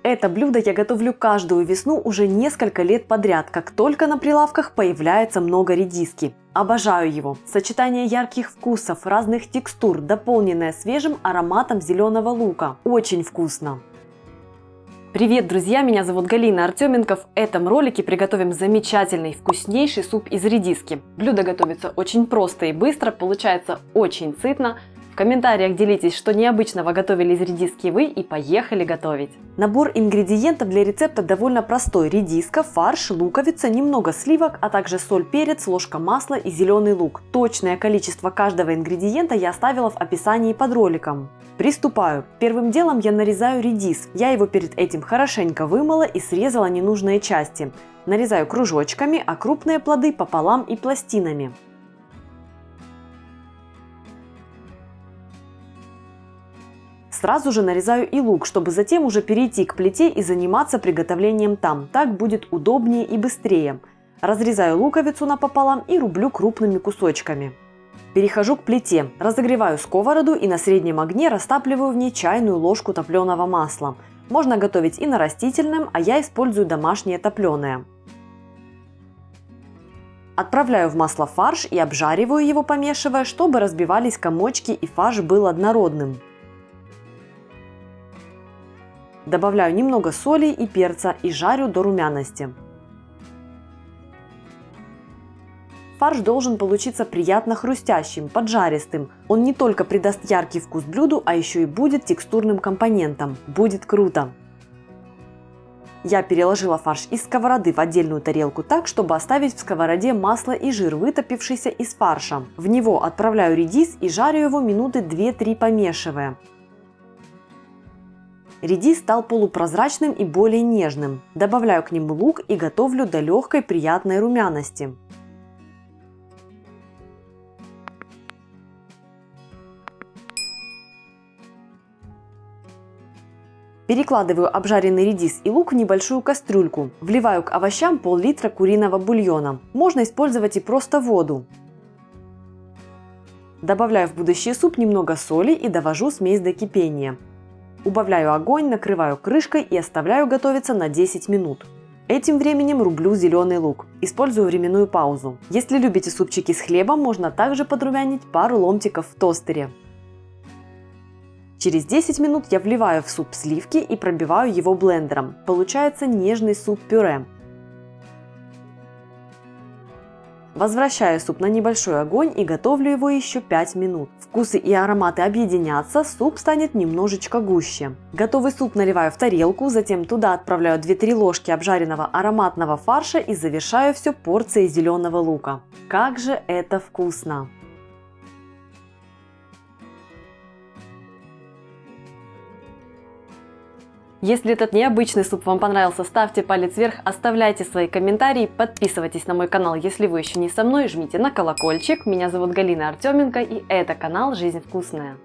Это блюдо я готовлю каждую весну уже несколько лет подряд, как только на прилавках появляется много редиски. Обожаю его. Сочетание ярких вкусов, разных текстур, дополненное свежим ароматом зеленого лука. Очень вкусно. Привет, друзья! Меня зовут Галина Артеменко. В этом ролике приготовим замечательный, вкуснейший суп из редиски. Блюдо готовится очень просто и быстро, получается очень сытно. В комментариях делитесь, что необычного готовили из редиски вы, и поехали готовить. Набор ингредиентов для рецепта довольно простой. Редиска, фарш, луковица, немного сливок, а также соль, перец, ложка масла и зеленый лук. Точное количество каждого ингредиента я оставила в описании под роликом. Приступаю. Первым делом я нарезаю редис. Я его перед этим хорошенько вымыла и срезала ненужные части. Нарезаю кружочками, а крупные плоды пополам и пластинами. Сразу же нарезаю и лук, чтобы затем уже перейти к плите и заниматься приготовлением там. Так будет удобнее и быстрее. Разрезаю луковицу напополам и рублю крупными кусочками. Перехожу к плите. Разогреваю сковороду и на среднем огне растапливаю в ней чайную ложку топленого масла. Можно готовить и на растительном, а я использую домашнее топленое. Отправляю в масло фарш и обжариваю его, помешивая, чтобы разбивались комочки и фарш был однородным. Добавляю немного соли и перца и жарю до румяности. Фарш должен получиться приятно хрустящим, поджаристым. Он не только придаст яркий вкус блюду, а еще и будет текстурным компонентом. Будет круто! Я переложила фарш из сковороды в отдельную тарелку так, чтобы оставить в сковороде масло и жир, вытопившийся из фарша. В него отправляю редис и жарю его минуты 2-3, помешивая. Редис стал полупрозрачным и более нежным. Добавляю к нему лук и готовлю до легкой приятной румяности. Перекладываю обжаренный редис и лук в небольшую кастрюльку. Вливаю к овощам пол-литра куриного бульона. Можно использовать и просто воду. Добавляю в будущий суп немного соли и довожу смесь до кипения. Убавляю огонь, накрываю крышкой и оставляю готовиться на 10 минут. Этим временем рублю зеленый лук. Использую временную паузу. Если любите супчики с хлебом, можно также подрумянить пару ломтиков в тостере. Через 10 минут я вливаю в суп сливки и пробиваю его блендером. Получается нежный суп-пюре. Возвращаю суп на небольшой огонь и готовлю его еще 5 минут. Вкусы и ароматы объединятся, суп станет немножечко гуще. Готовый суп наливаю в тарелку, затем туда отправляю 2-3 ложки обжаренного ароматного фарша и завершаю все порцией зеленого лука. Как же это вкусно! Если этот необычный суп вам понравился, ставьте палец вверх, оставляйте свои комментарии, подписывайтесь на мой канал, если вы еще не со мной, жмите на колокольчик. Меня зовут Галина Артеменко, и это канал «Жизнь вкусная».